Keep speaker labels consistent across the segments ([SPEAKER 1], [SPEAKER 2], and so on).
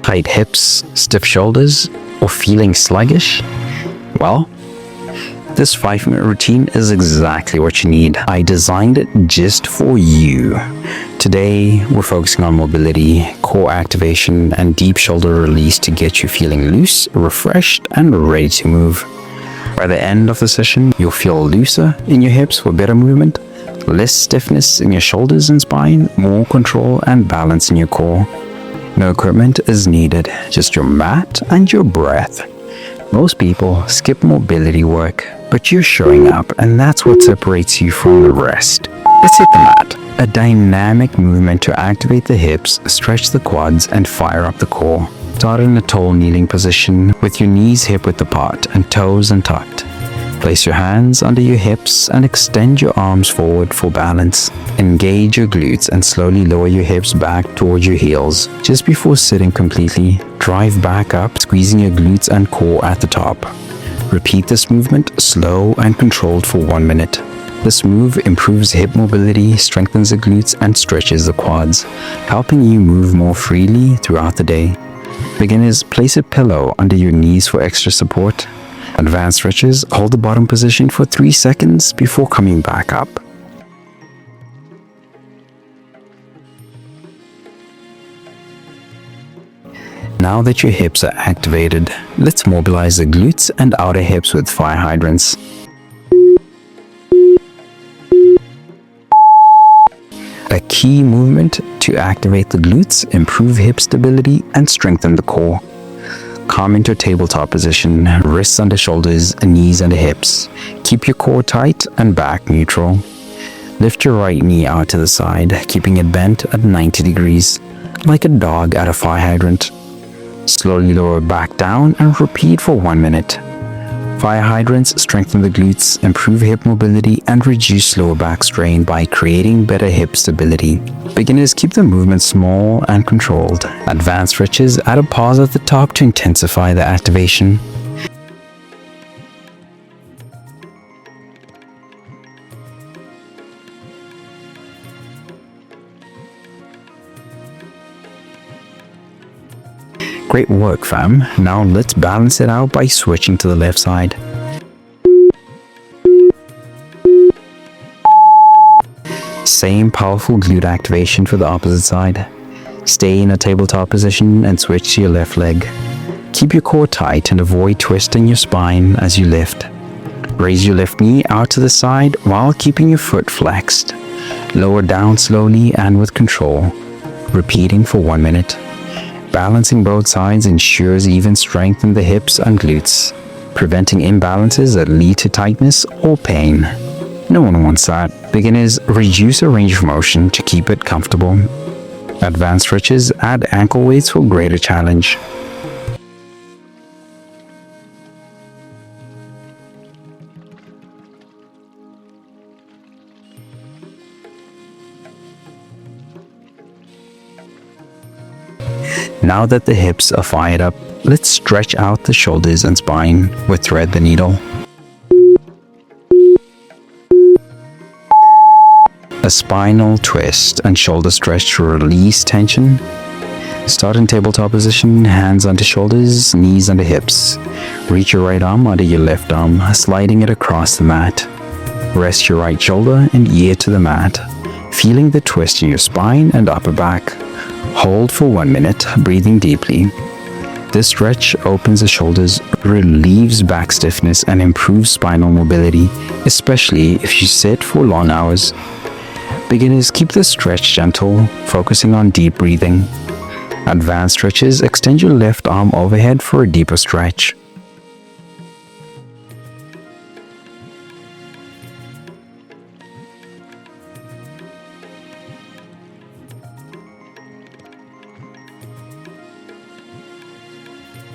[SPEAKER 1] Tight hips, stiff shoulders, or feeling sluggish? Well, this 5-minute routine is exactly what you need. I designed it just for you. Today, we're focusing on mobility, core activation, and deep shoulder release to get you feeling loose, refreshed, and ready to move. By the end of the session, you'll feel looser in your hips for better movement, less stiffness in your shoulders and spine, more control and balance in your core. No equipment is needed, just your mat and your breath. Most people skip mobility work, but you're showing up, and that's what separates you from the rest. Let's hit the mat. A dynamic movement to activate the hips, stretch the quads, and fire up the core. Start in a tall kneeling position with your knees hip-width apart and toes untucked. Place your hands under your hips and extend your arms forward for balance. Engage your glutes and slowly lower your hips back towards your heels. Just before sitting completely, drive back up, squeezing your glutes and core at the top. Repeat this movement slow and controlled for 1 minute. This move improves hip mobility, strengthens the glutes, and stretches the quads, helping you move more freely throughout the day. Beginners, place a pillow under your knees for extra support. Advanced stretches, hold the bottom position for 3 seconds before coming back up. Now that your hips are activated, let's mobilize the glutes and outer hips with fire hydrants. A key movement to activate the glutes, improve hip stability, and strengthen the core. Come into tabletop position, wrists under shoulders, knees under hips. Keep your core tight and back neutral. Lift your right knee out to the side, keeping it bent at 90 degrees, like a dog at a fire hydrant. Slowly lower back down and repeat for 1 minute. Fire hydrants strengthen the glutes, improve hip mobility, and reduce lower back strain by creating better hip stability. Beginners, keep the movement small and controlled. Advanced stretches, add a pause at the top to intensify the activation. Great work, fam. Now let's balance it out by switching to the left side. Same powerful glute activation for the opposite side. Stay in a tabletop position and switch to your left leg. Keep your core tight and avoid twisting your spine as you lift. Raise your left knee out to the side while keeping your foot flexed. Lower down slowly and with control, repeating for 1 minute. Balancing both sides ensures even strength in the hips and glutes, preventing imbalances that lead to tightness or pain. No one wants that. Beginners, reduce a range of motion to keep it comfortable. Advanced stretches, add ankle weights for greater challenge. Now that the hips are fired up, let's stretch out the shoulders and spine with thread the needle. A spinal twist and shoulder stretch to release tension. Start in tabletop position, hands under shoulders, knees under hips. Reach your right arm under your left arm, sliding it across the mat. Rest your right shoulder and ear to the mat, feeling the twist in your spine and upper back. Hold for 1 minute, breathing deeply. This stretch opens the shoulders, relieves back stiffness, and improves spinal mobility, especially if you sit for long hours. Beginners, keep the stretch gentle, focusing on deep breathing. Advanced stretches, extend your left arm overhead for a deeper stretch.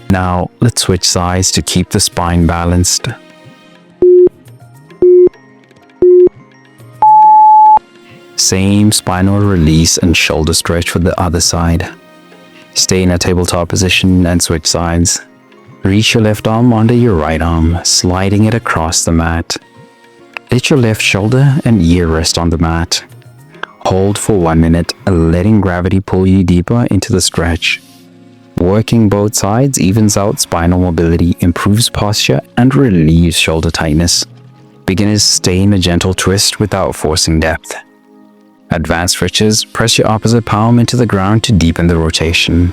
[SPEAKER 1] Now, let's switch sides to keep the spine balanced. Same spinal release and shoulder stretch for the other side. Stay in a tabletop position and switch sides. Reach your left arm under your right arm, sliding it across the mat. Let your left shoulder and ear rest on the mat. Hold for 1 minute, letting gravity pull you deeper into the stretch. Working both sides evens out spinal mobility, improves posture, and relieves shoulder tightness. Beginners stay in a gentle twist without forcing depth. Advanced switches, press your opposite palm into the ground to deepen the rotation.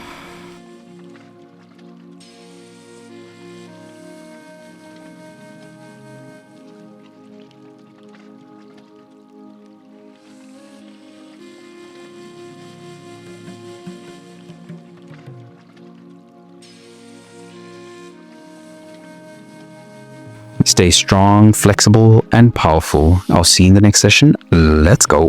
[SPEAKER 1] Stay strong, flexible, and powerful. I'll see you in the next session. Let's go.